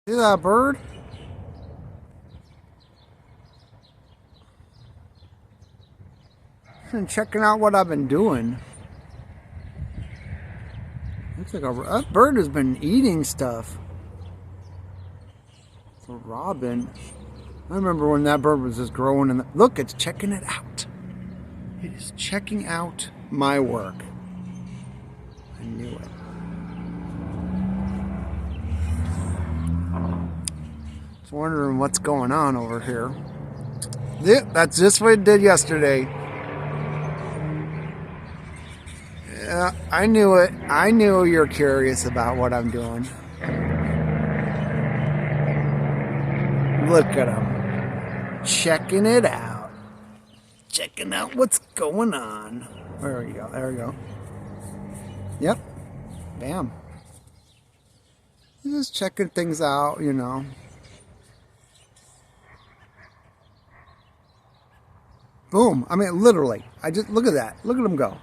See that bird? And checking out what I've been doing. Looks like that bird has been eating stuff. It's a robin. I remember when that bird was just growing and look, it's checking it out. It is checking out my work. I knew it. Just wondering what's going on over here. Yeah, that's just what it did yesterday. Yeah, I knew it. I knew you're curious about what I'm doing. Look at him. Checking it out. Checking out what's going on. There we go. There we go. Yep. Bam. Just checking things out, you know. Boom. I mean, literally. I just, look at that. Look at him go.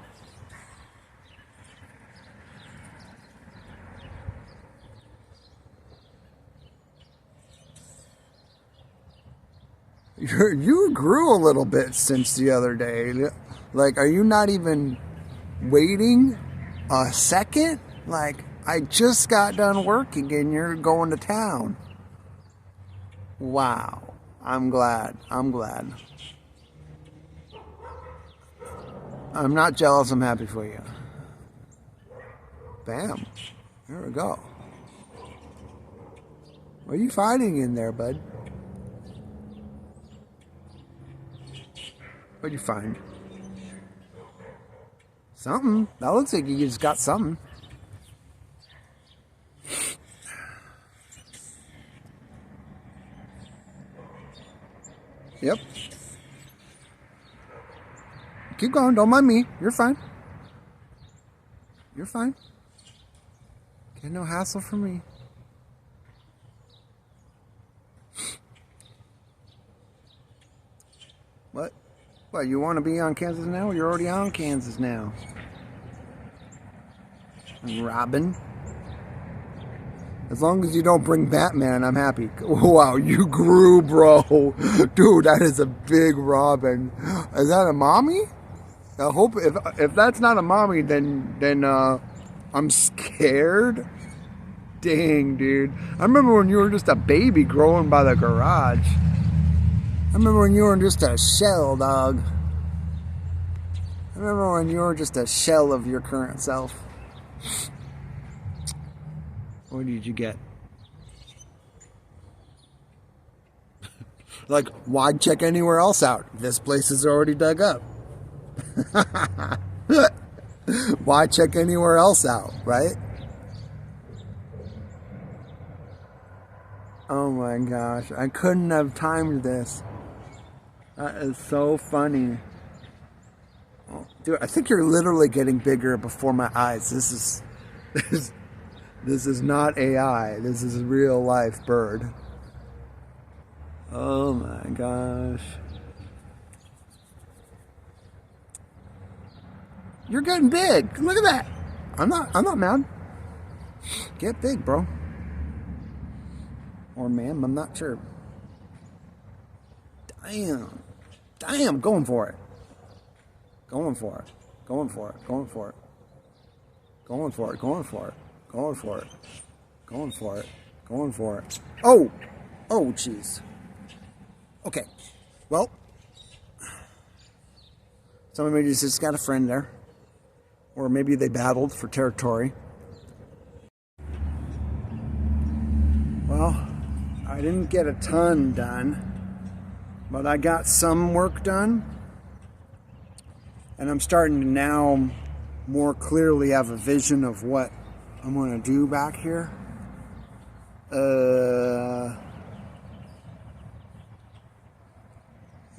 You grew a little bit since the other day. Like, are you not even waiting a second? Like, I just got done working and you're going to town. Wow. I'm glad. I'm glad. I'm not jealous. I'm happy for you. Bam. There we go. What are you finding in there, bud? What'd you find? Something. That looks like you just got something. Yep. Keep going. Don't mind me. You're fine. You're fine. Get no hassle from me. What? What, you want to be on Kansas now? You're already on Kansas now. Robin. As long as you don't bring Batman, I'm happy. Wow, you grew, bro. Dude, that is a big robin. Is that a mommy? I hope if that's not a mommy, then I'm scared. Dang, dude. I remember when you were just a baby growing by the garage. I remember when you were just a shell, dog. I remember when you were just a shell of your current self. What did you get? Like, why check anywhere else out? This place is already dug up. Why check anywhere else out, right? Oh my gosh, I couldn't have timed this. That is so funny. Oh, dude, I think you're literally getting bigger before my eyes. This is not AI. This is a real life bird. Oh my gosh. You're getting big. Look at that. I'm not mad. Get big, bro. Or ma'am, I'm not sure. Damn. Damn, going for it. Going for it. Going for it. Going for it. Going for it. Going for it. Going for it. Going for it. Going for it. Oh! Oh, jeez. Okay. Well, somebody just got a friend there. Or maybe they battled for territory. Well, I didn't get a ton done. But I got some work done. And I'm starting to now more clearly have a vision of what I'm going to do back here.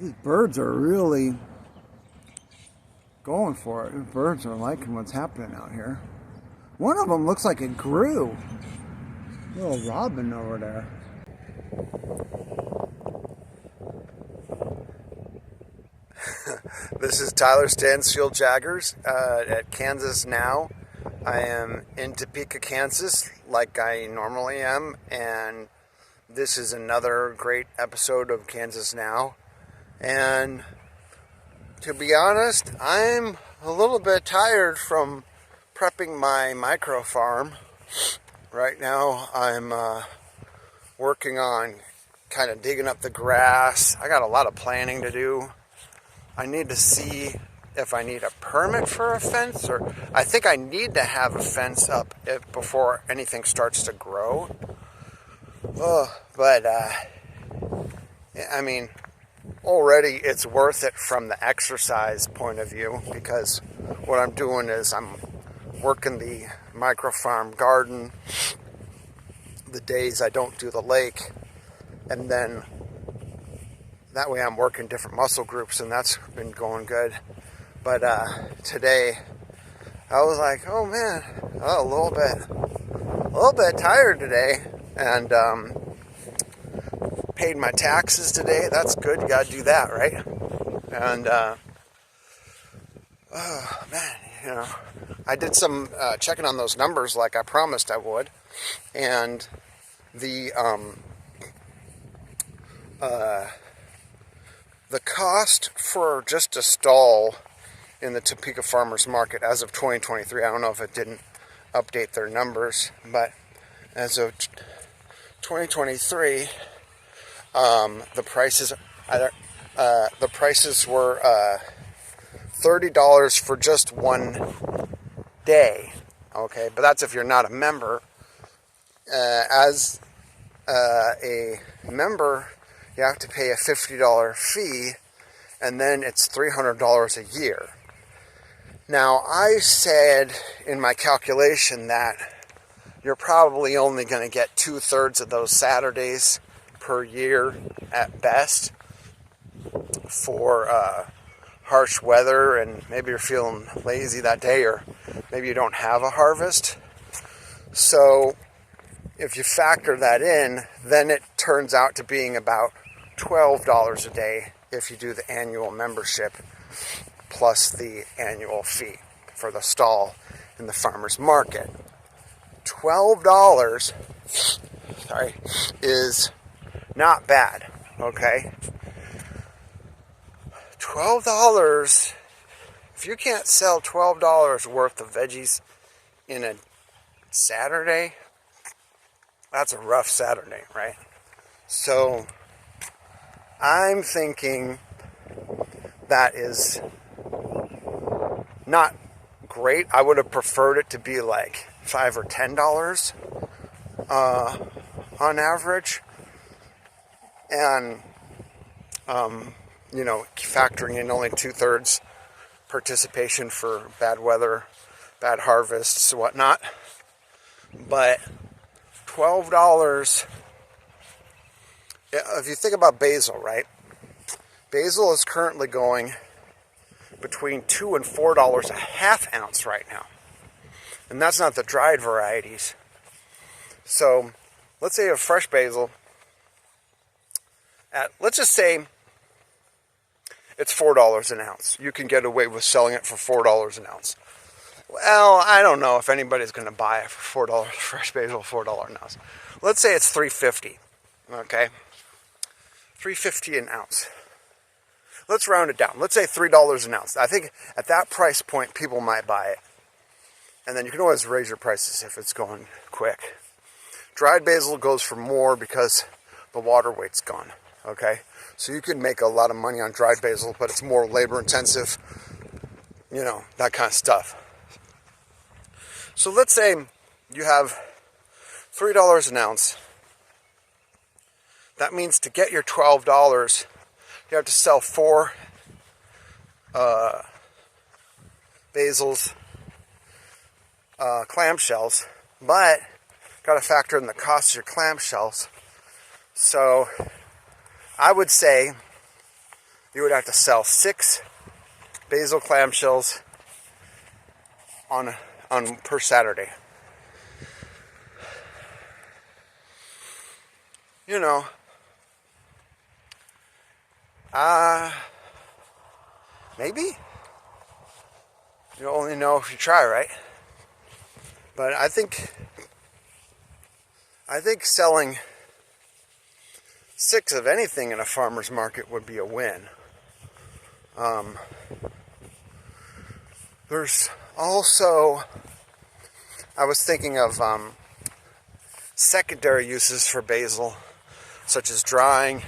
These birds are really going for it. These birds are liking what's happening out here. One of them looks like it grew. Little robin over there. This is Tyler Stansfield Jaggers at Kansas now. I am in Topeka, Kansas, like I normally am, and This is another great episode of Kansas Now. And to be honest, I'm a little bit tired from prepping my micro farm. Right now I'm working on kind of digging up the grass. I got a lot of planning to do. I need to see if I need a permit for a fence, or I think I need to have a fence up before anything starts to grow. But I mean, already it's worth it from the exercise point of view, because what I'm doing is I'm working the micro farm garden the days I don't do the lake, and then that way I'm working different muscle groups, and that's been going good. But today I was like, oh man, a little bit tired today, and paid my taxes today. That's good. You got to do that, right? And oh man, I did some checking on those numbers like I promised I would, and the cost for just a stall in the Topeka Farmers Market as of 2023, I don't know if it didn't update their numbers, but as of 2023, the prices were $30 for just one day. Okay, but that's if you're not a member. As a member, you have to pay a $50 fee, and then it's $300 a year. Now, I said in my calculation that you're probably only going to get 2/3 of those Saturdays per year at best for harsh weather, and maybe you're feeling lazy that day, or maybe you don't have a harvest. So if you factor that in, then it turns out to being about $12 a day if you do the annual membership plus the annual fee for the stall in the farmer's market. $12, is not bad, okay? $12, if you can't sell $12 worth of veggies in a Saturday, that's a rough Saturday, right? So I'm thinking that is not great. I would have preferred it to be like $5 or $10 on average, and factoring in only 2/3 participation for bad weather, bad harvests, whatnot. But $12, if you think about basil, right? Basil is currently going between $2 and $4 a half ounce right now. And that's not the dried varieties. So let's say you have fresh basil let's just say it's $4 an ounce. You can get away with selling it for $4 an ounce. Well, I don't know if anybody's going to buy it for $4, fresh basil, $4 an ounce. Let's say it's $3.50, okay? $3.50 an ounce. Let's round it down. Let's say $3 an ounce. I think at that price point, people might buy it. And then you can always raise your prices if it's going quick. Dried basil goes for more because the water weight's gone, okay? So you can make a lot of money on dried basil, but it's more labor intensive, that kind of stuff. So let's say you have $3 an ounce. That means to get your $12, you have to sell 4 basils, clamshells, but got to factor in the cost of your clamshells. So I would say you would have to sell 6 basil clamshells on per Saturday. Maybe. You only know if you try, right? But I think selling 6 of anything in a farmer's market would be a win. There's also, I was thinking of secondary uses for basil, such as drying.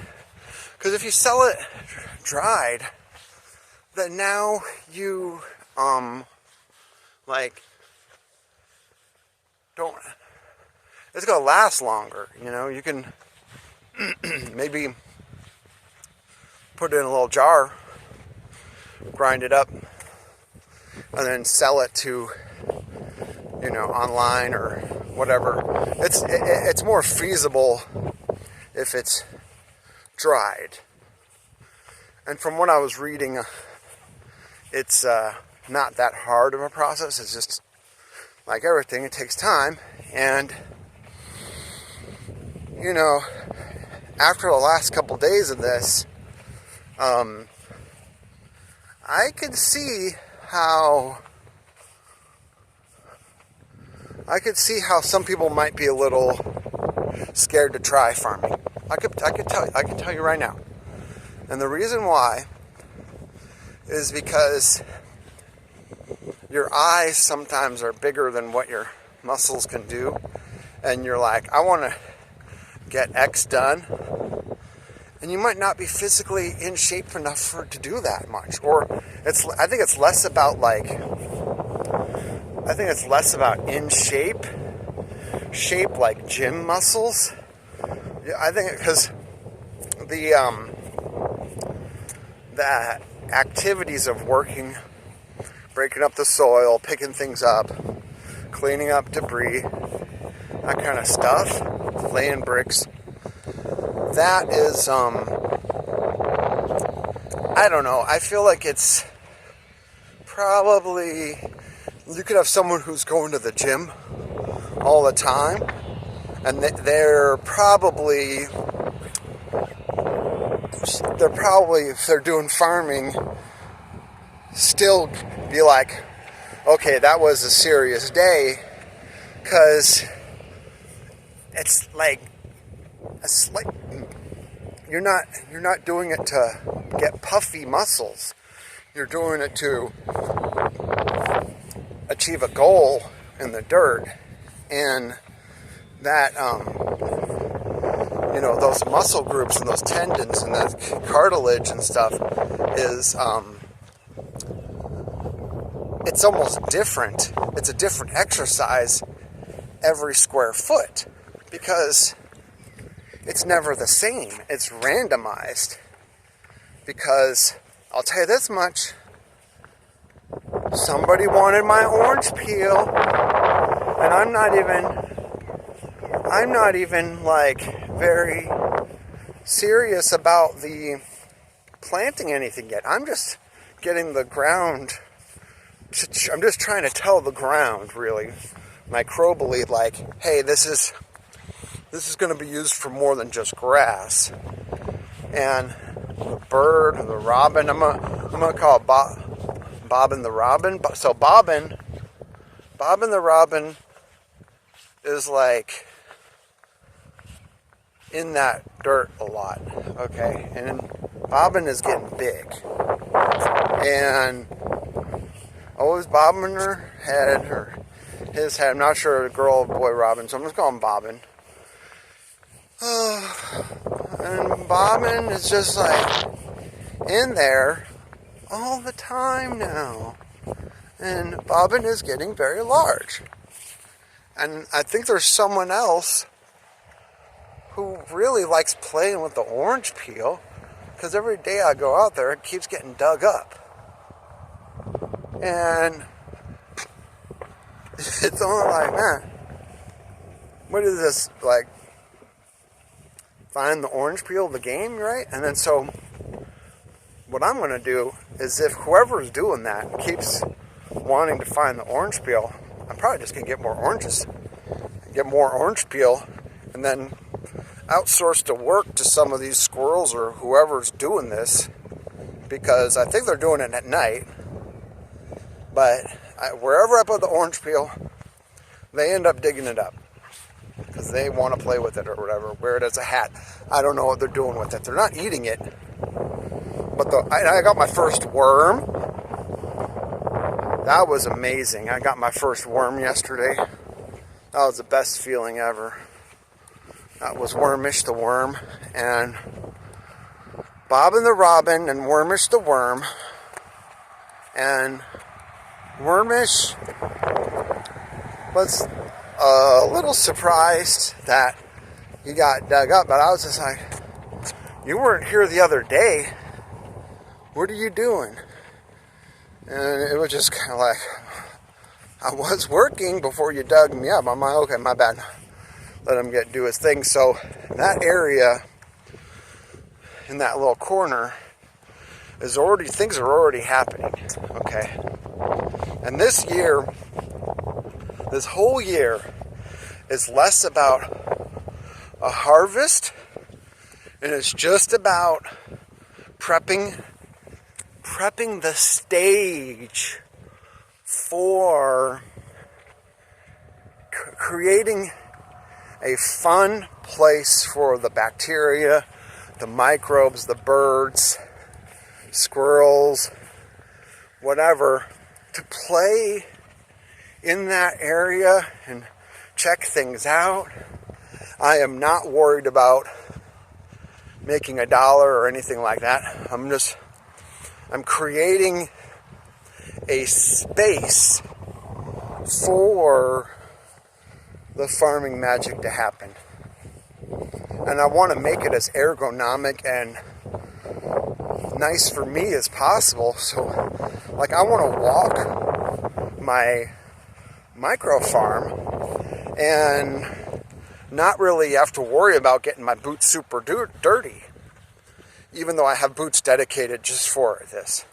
Because if you sell it dried, then now you, don't, it's going to last longer, you know. You can maybe put it in a little jar, grind it up, and then sell it to, you know, online or whatever. It's more feasible if it's dried. And from what I was reading, it's not that hard of a process. It's just like everything, it takes time. And, you know, after the last couple days of this, I could see how some people might be a little scared to try farming. I can tell you right now. And the reason why is because your eyes sometimes are bigger than what your muscles can do. And you're like, I want to get X done. And you might not be physically in shape enough to do that much. Or I think it's less about in shape like gym muscles. Yeah, I think because the activities of working, breaking up the soil, picking things up, cleaning up debris, that kind of stuff, laying bricks, that is, I don't know, I feel like it's probably, you could have someone who's going to the gym all the time, and they're probably, if they're doing farming, still be like, okay, that was a serious day, because it's like you're not doing it to get puffy muscles. You're doing it to achieve a goal in the dirt, and that you know, those muscle groups and those tendons and that cartilage and stuff is it's almost different. It's a different exercise every square foot because it's never the same. It's randomized. Because I'll tell you this much, somebody wanted my orange peel, and I'm not even like very serious about the planting anything yet. I'm just getting the ground. I'm just trying to tell the ground, really, microbially, like, hey, this is going to be used for more than just grass. And the bird, the robin, I'm gonna call it Bobbin the Robin. So Bobbin the Robin is like in that dirt a lot, okay? And Bobbin is getting big. And always bobbing her head, or his head, I'm not sure, a girl or boy robin, so I'm just calling him Bobbin. And Bobbin is just like in there all the time now. And Bobbin is getting very large. And I think there's someone else who really likes playing with the orange peel, because every day I go out there, it keeps getting dug up. And it's only like, man, what is this, like, find the orange peel of the game, right? And then so what I'm going to do is, if whoever's doing that keeps wanting to find the orange peel, I'm probably just going to get more oranges, get more orange peel, and then outsource the work to some of these squirrels or whoever's doing this, because I think they're doing it at night. But wherever I put the orange peel, they end up digging it up because they want to play with it or whatever, wear it as a hat. I don't know what they're doing with it. They're not eating it. But I got my first worm. That was amazing. I got my first worm yesterday. That was the best feeling ever. That was Wormish the Worm. And Bobbin the Robin and Wormish the Worm. And Wormish was a little surprised that he got dug up. But I was just like, you weren't here the other day. What are you doing? And it was just kind of like, I was working before you dug me up. I'm like, okay, my bad. Let him do his thing. So that area, in that little corner, things are already happening. Okay. And this whole year is less about a harvest, and it's just about prepping the stage for creating a fun place for the bacteria, the microbes, the birds, squirrels, whatever, to play in that area and check things out. I am not worried about making $1 or anything like that. I'm creating a space for the farming magic to happen. And I want to make it as ergonomic and nice for me as possible. So, like, I want to walk my micro farm and not really have to worry about getting my boots super dirty. Even though I have boots dedicated just for this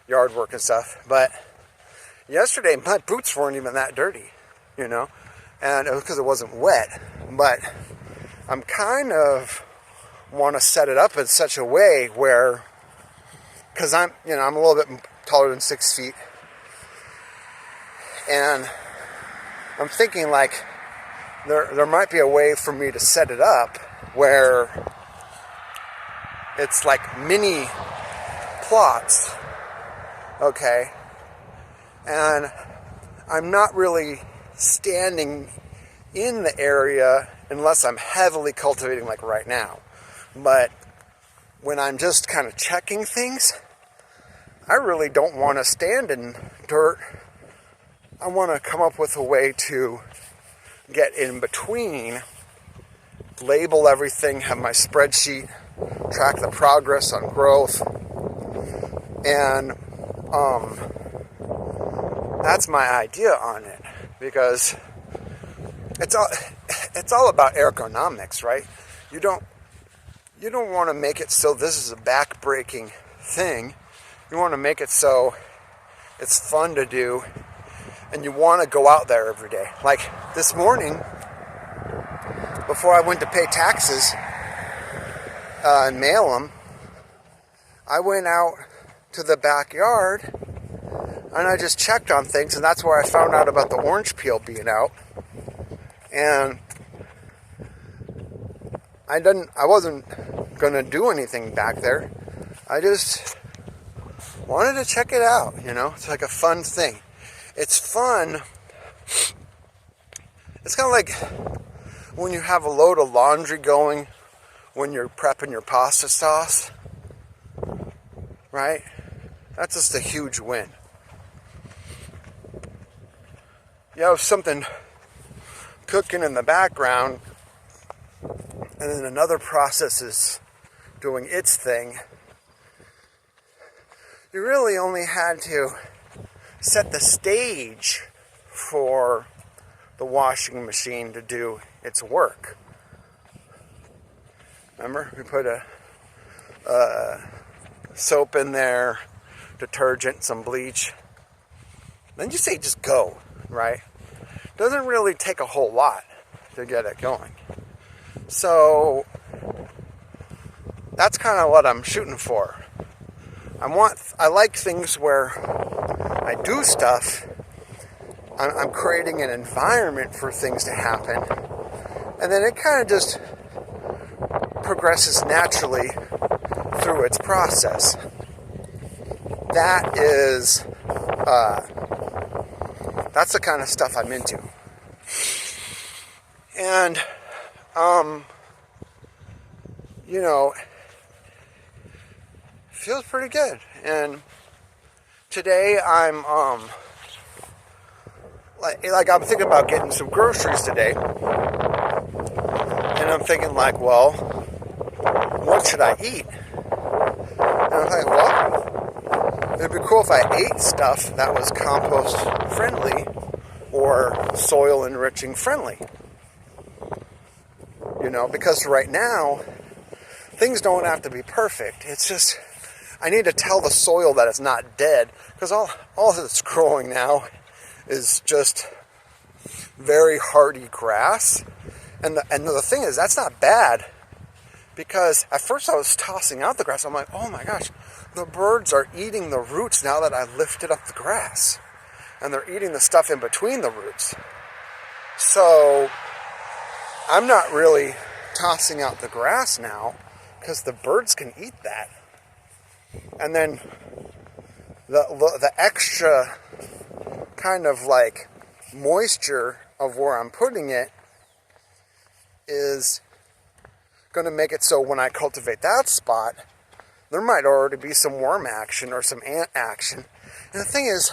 yard work and stuff. But yesterday, my boots weren't even that dirty, and it was because it wasn't wet. But I'm kind of want to set it up in such a way where, because I'm a little bit taller than 6 feet, and I'm thinking like there might be a way for me to set it up where it's like mini plots, okay? And I'm not really standing in the area unless I'm heavily cultivating like right now. But when I'm just kind of checking things, I really don't want to stand in dirt. I want to come up with a way to get in between, label everything, have my spreadsheet, track the progress on growth, and that's my idea on it, because it's all about ergonomics, right? You don't want to make it so this is a back-breaking thing. You want to make it so it's fun to do, and you want to go out there every day. Like this morning, before I went to pay taxes and mail them, I went out to the backyard and I just checked on things, and that's where I found out about the orange peel being out. And I wasn't gonna do anything back there. I just wanted to check it out, It's like a fun thing. It's fun. It's kind of like when you have a load of laundry going when you're prepping your pasta sauce, right? That's just a huge win. You have something cooking in the background, and then another process is doing its thing. You really only had to set the stage for the washing machine to do its work. Remember, we put a soap in there, detergent, some bleach. Then you say just go, right? Doesn't really take a whole lot to get it going. So that's kind of what I'm shooting for. I like things where I do stuff. I'm creating an environment for things to happen, and then it kind of just progresses naturally through its process. That is, that's the kind of stuff I'm into. And, you know, feels pretty good. And today I'm, like I'm thinking about getting some groceries today. And I'm thinking like, well, what should I eat? And I'm like, well, it'd be cool if I ate stuff that was compost friendly or soil enriching friendly. You know, because right now, things don't have to be perfect. It's just, I need to tell the soil that it's not dead. Because all that's growing now is just very hardy grass. And the thing is, that's not bad. Because at first I was tossing out the grass. I'm like, oh my gosh, the birds are eating the roots now that I lifted up the grass. And they're eating the stuff in between the roots. So I'm not really tossing out the grass now because the birds can eat that. And then the extra kind of like moisture of where I'm putting it is going to make it so when I cultivate that spot, there might already be some worm action or some ant action. And the thing is,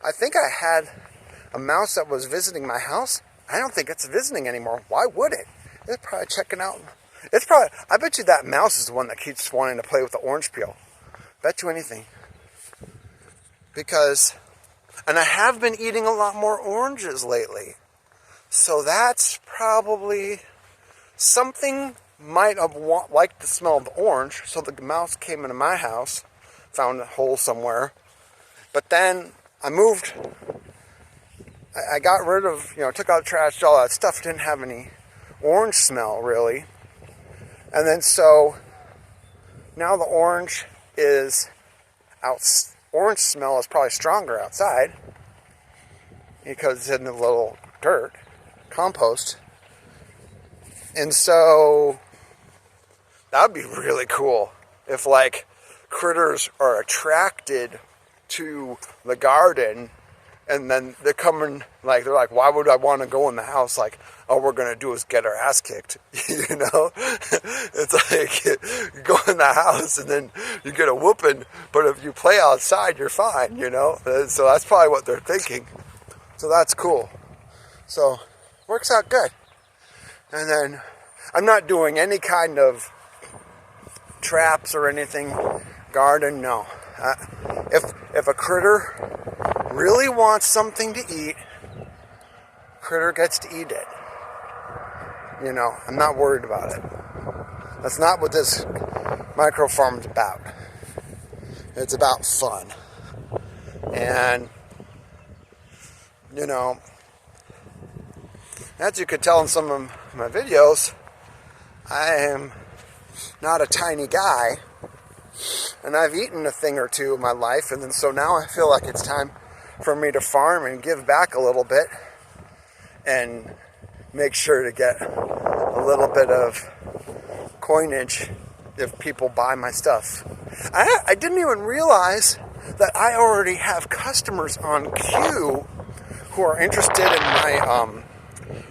I think I had a mouse that was visiting my house. I don't think it's visiting anymore. Why would it? It's probably checking out. I bet you that mouse is the one that keeps wanting to play with the orange peel. Bet you anything. Because, and I have been eating a lot more oranges lately. So that's probably something might have liked the smell of the orange. So the mouse came into my house, found a hole somewhere. But then I moved. I got rid of, took out the trash, all that stuff. Didn't have any orange smell really. And then so now the orange is out. Orange smell is probably stronger outside because it's in the little dirt, compost. And so that would be really cool if like critters are attracted to the garden. And then they're coming, like, they're like, why would I want to go in the house? Like, all we're going to do is get our ass kicked, It's like, you go in the house and then you get a whooping, but if you play outside, you're fine, So that's probably what they're thinking. So that's cool. So, works out good. And then, I'm not doing any kind of traps or anything. Garden, no. If a critter really wants something to eat, critter gets to eat it. I'm not worried about it. That's not what this micro farm is about. It's about fun. And, as you could tell in some of my videos, I am not a tiny guy. And I've eaten a thing or two in my life. And then so now I feel like it's time for me to farm and give back a little bit and make sure to get a little bit of coinage if people buy my stuff. I didn't even realize that I already have customers on queue who are interested in my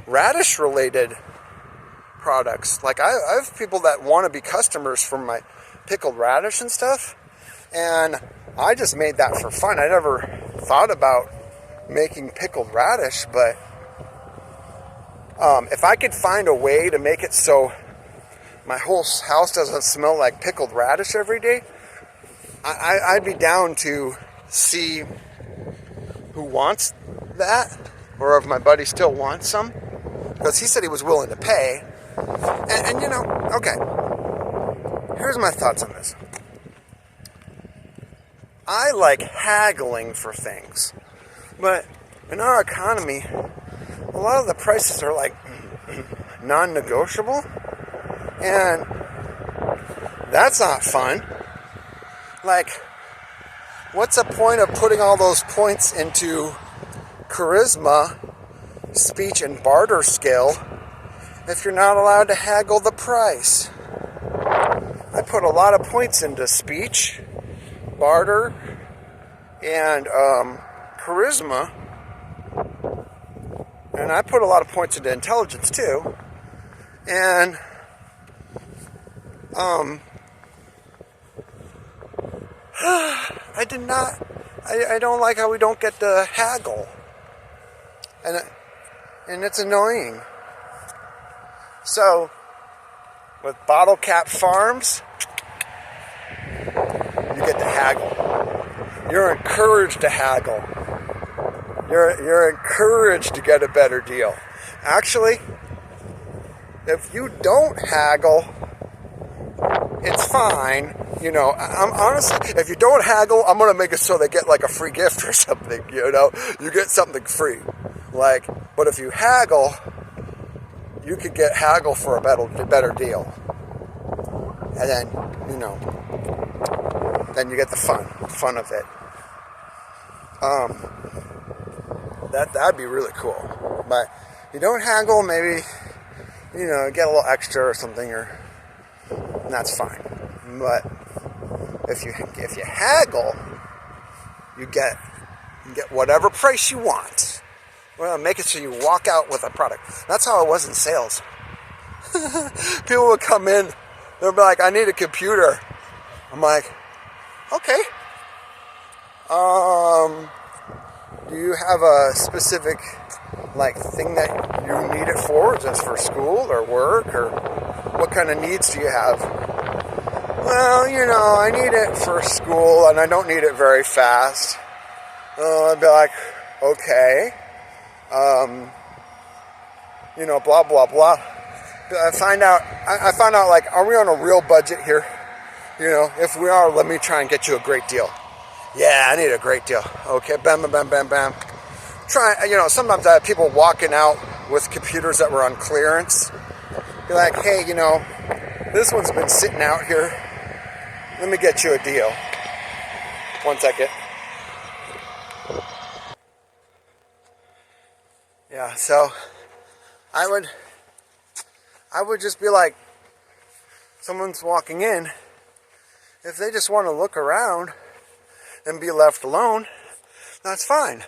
radish related products. Like I have people that want to be customers for my pickled radish and stuff, and I just made that for fun. I never thought about making pickled radish, but if I could find a way to make it so my whole house doesn't smell like pickled radish every day, I'd be down to see who wants that, or if my buddy still wants some, because he said he was willing to pay. And okay, here's my thoughts on this. I like haggling for things, but in our economy, a lot of the prices are like non-negotiable, and that's not fun. Like, what's the point of putting all those points into charisma, speech, and barter skill if you're not allowed to haggle the price. I put a lot of points into speech, barter, and charisma. And I put a lot of points into intelligence too. And I did not. I don't like how we don't get to haggle, and it's annoying. So with Bottlecap Farms, you get to haggle. You're encouraged to haggle. You're encouraged to get a better deal. Actually, if you don't haggle, it's fine. You know, I'm honestly, if you don't haggle, I'm going to make it so they get like a free gift or something, you know. You get something free. Like, but if you haggle, you could get haggle for a better deal. And then, you know, then you get the fun of it. That'd be really cool. But you don't haggle, maybe, you know, get a little extra or something, and that's fine. But if you haggle, you get whatever price you want. Well, make it so you walk out with a product. That's how it was in sales. People would come in, they'll be like, "I need a computer." I'm like, "Okay. Do you have a specific like thing that you need it for? Is this for school or work, or what kind of needs do you have?" "Well, you know, I need it for school and I don't need it very fast." I'd be like, "Okay. You know, blah blah blah." I find out like, are we on a real budget here? You know, if we are, let me try and get you a great deal. "Yeah, I need a great deal." "Okay, bam, bam, bam, bam, bam." You know, sometimes I have people walking out with computers that were on clearance. Be like, "Hey, you know, this one's been sitting out here. Let me get you a deal." 1 second. Yeah, so I would just be like, someone's walking in, if they just want to look around and be left alone, that's fine.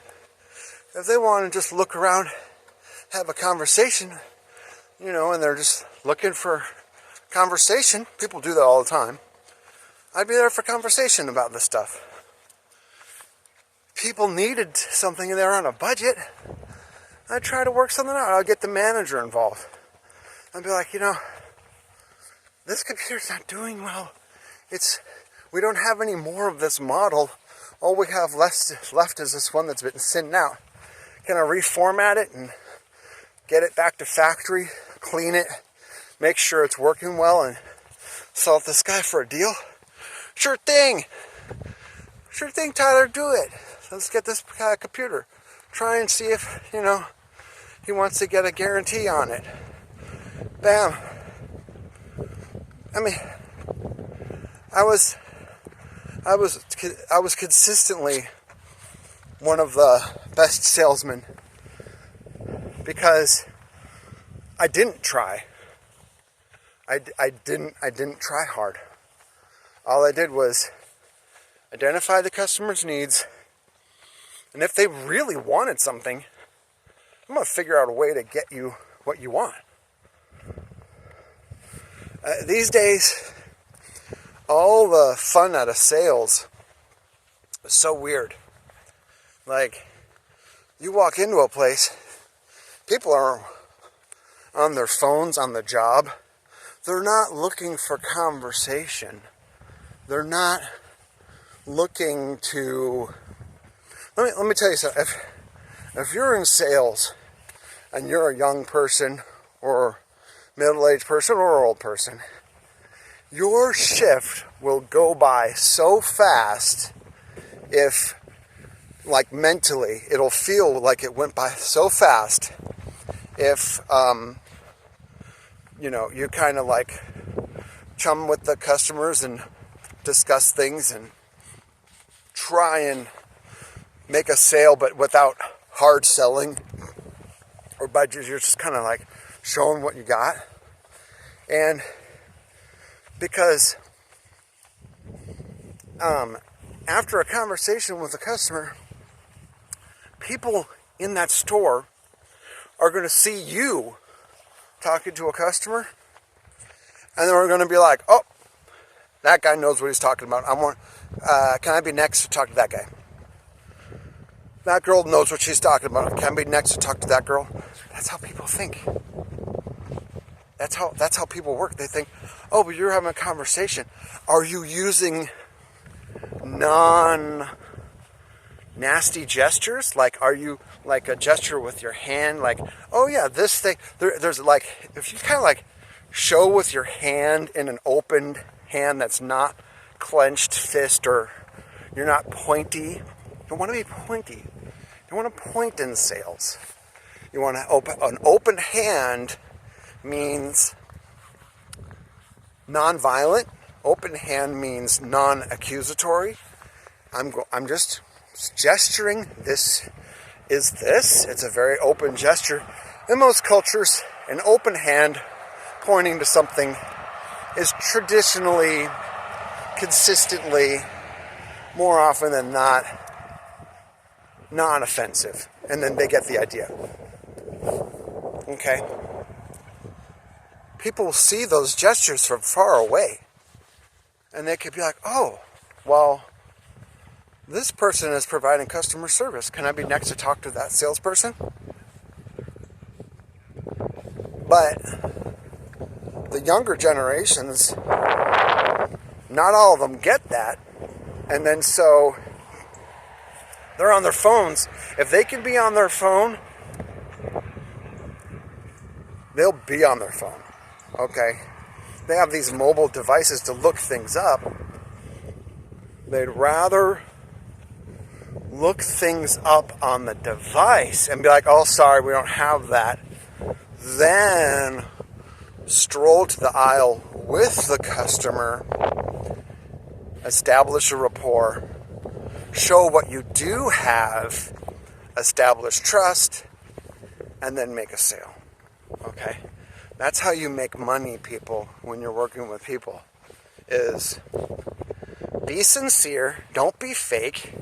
If they want to just look around, have a conversation, you know, and they're just looking for conversation, people do that all the time. I'd be there for conversation about this stuff. People needed something and they're on a budget. I'd try to work something out. I'd get the manager involved. I'd be like, "You know, this computer's not doing well. We don't have any more of this model. All we have left is this one that's been sitting out. Can I reformat it and get it back to factory, clean it, make sure it's working well, and sell it this guy for a deal?" Sure thing, Tyler, do it. Let's get this computer. Try and see if, you know, he wants to get a guarantee on it. Bam. I mean, I was consistently one of the best salesmen because I didn't try. I didn't try hard. All I did was identify the customer's needs, and if they really wanted something, I'm going to figure out a way to get you what you want. These days, all the fun out of sales is so weird. Like, you walk into a place, people are on their phones on the job. They're not looking for conversation. They're not looking to... Let me tell you something. If you're in sales and you're a young person or middle-aged person or old person, your shift will go by so fast if, like, mentally, it'll feel like it went by so fast if, you know, you kind of like chum with the customers and discuss things and try and make a sale, but without hard selling, or by just, you're just kind of like showing what you got. And because after a conversation with a customer, people in that store are going to see you talking to a customer, and they're going to be like, oh, that guy knows what he's talking about. Can I be next to talk to that guy? That girl knows what she's talking about. Can I be next to talk to that girl? That's how people think. That's how people work. They think, oh, but you're having a conversation. Are you using non-nasty gestures? Like, are you like a gesture with your hand? Like, oh yeah, this thing. There's like, if you kind of like show with your hand in an opened hand that's not clenched fist, or you're not pointy. You don't want to be pointy. You want to point in sales. You want to an open hand means non-violent. Open hand means non-accusatory. I'm just gesturing. This is this. It's a very open gesture. In most cultures, an open hand pointing to something is traditionally, consistently, more often than not, non-offensive. And then they get the idea. Okay? People will see those gestures from far away. And they could be like, oh, well, this person is providing customer service. Can I be next to talk to that salesperson? But the younger generations, not all of them get that. And then so they're on their phones. If they can be on their phone, they'll be on their phone. Okay? They have these mobile devices to look things up. They'd rather look things up on the device and be like, oh, sorry, we don't have that, than stroll to the aisle with the customer, establish a rapport, show what you do have, establish trust, and then make a sale. Okay? That's how you make money, people, when you're working with people, is be sincere, don't be fake,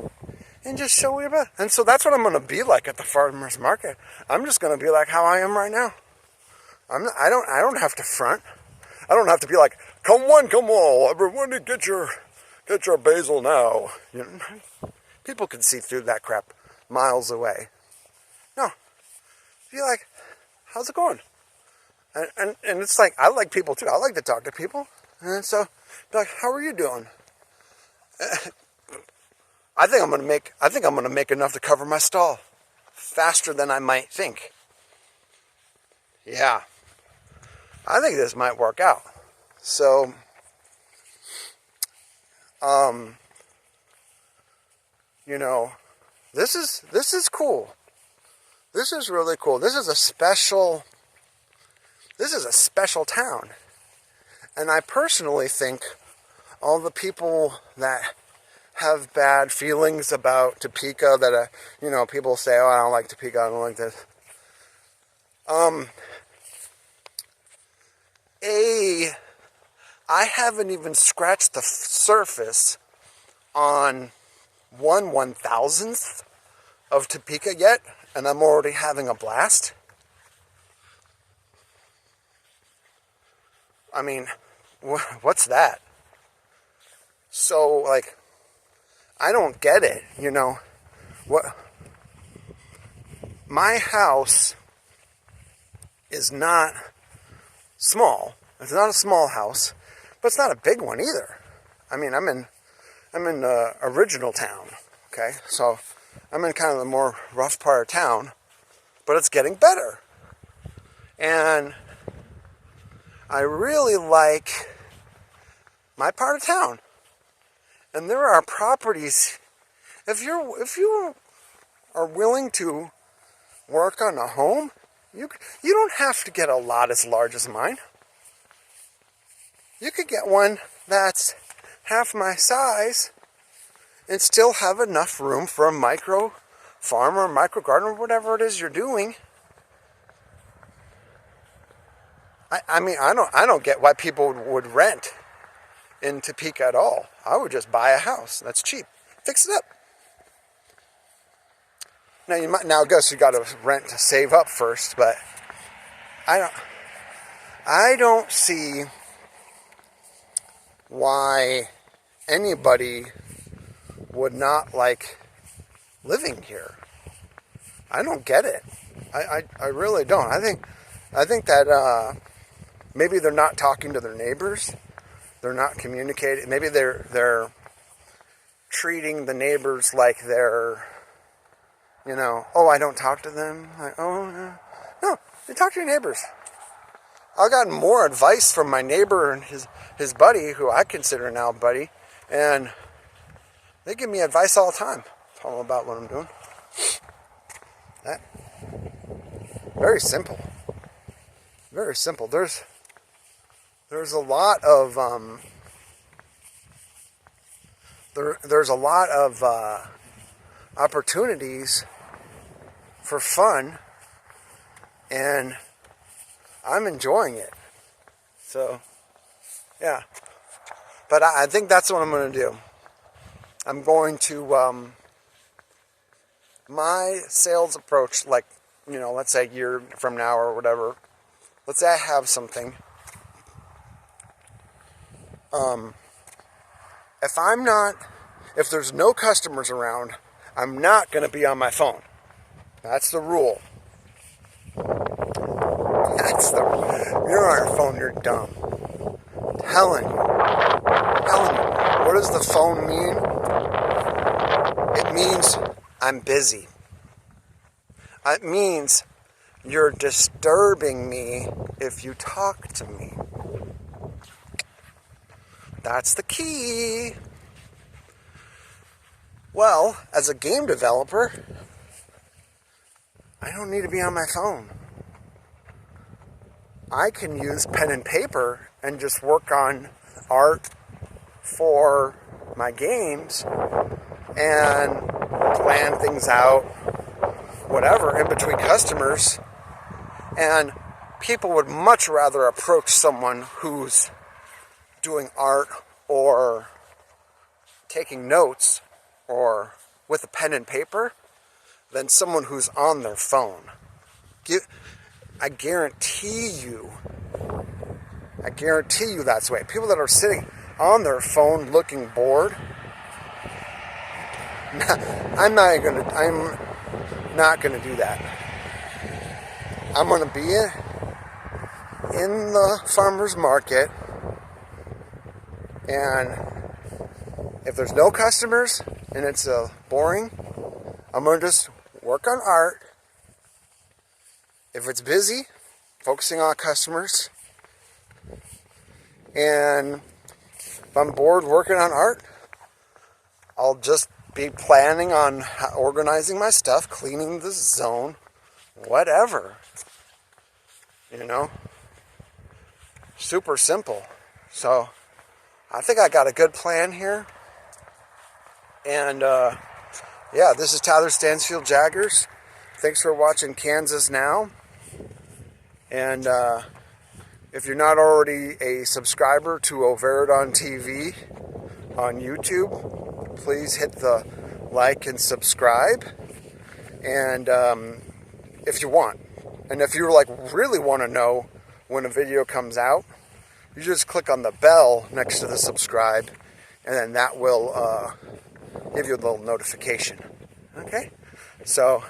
and just show what you're about. And so that's what I'm going to be like at the farmer's market. I'm just going to be like how I am right now. I don't have to front. I don't have to be like, come one, come all, everyone, get your basil now. You know, people can see through that crap miles away. No, be like, how's it going? And it's like, I like people too. I like to talk to people. And so, like, how are you doing? I think I'm gonna make enough to cover my stall faster than I might think. Yeah. I think this might work out. So, you know, this is cool. This is really cool. This is a special town. And I personally think all the people that have bad feelings about Topeka, that, people say, oh, I don't like Topeka, I don't like this. I haven't even scratched the surface on 1/1000th of Topeka yet, and I'm already having a blast. I mean, what's that? So, like, I don't get it, What? My house is not small. It's not a small house, but it's not a big one either. I mean, I'm in original town, okay? So I'm in kind of the more rough part of town, but it's getting better. And I really like my part of town. And there are properties, if you are willing to work on a home, you don't have to get a lot as large as mine. You could get one that's half my size and still have enough room for a micro farm or a micro garden or whatever it is you're doing. I mean, I don't get why people would rent in Topeka at all. I would just buy a house. That's cheap. Fix it up. Now I guess you got to rent to save up first, but I don't see why anybody would not like living here. I don't get it. I really don't. I think that maybe they're not talking to their neighbors. They're not communicating. Maybe they're treating the neighbors like they're, oh, I don't talk to them. Like, oh, no, you talk to your neighbors. I've gotten more advice from my neighbor and his buddy, who I consider now buddy, and they give me advice all the time. Tell them about what I'm doing. That very simple. Very simple. There's a lot of there's a lot of opportunities for fun, and I'm enjoying it. So, yeah. But I think that's what I'm going to do. I'm going to, my sales approach, like, let's say a year from now or whatever, let's say I have something. If there's no customers around, I'm not going to be on my phone. That's the rule. You're on your phone, you're dumb. Telling you. What does the phone mean? It means I'm busy. It means you're disturbing me if you talk to me. That's the key. Well, as a game developer, I don't need to be on my phone. I can use pen and paper and just work on art for my games and plan things out, whatever, in between customers. And people would much rather approach someone who's doing art or taking notes or with a pen and paper than someone who's on their phone. I guarantee you that's the way. People that are sitting on their phone looking bored, I'm not gonna do that. I'm gonna be in the farmer's market, and if there's no customers and it's boring, I'm gonna just work on art. If it's busy, focusing on customers. And if I'm bored working on art, I'll just be planning on organizing my stuff, cleaning the zone, whatever. Super simple. So I think I got a good plan here. And yeah, this is Tyler Stansfield Jaggers. Thanks for watching Kansas Now. And if you're not already a subscriber to Overidon TV on YouTube, please hit the like and subscribe. And if you want, and if you really want to know when a video comes out, you just click on the bell next to the subscribe, and then that will give you a little notification. Okay? So,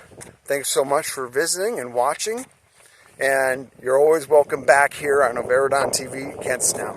thanks so much for visiting and watching. And you're always welcome back here on Overidon TV, Kansas Now.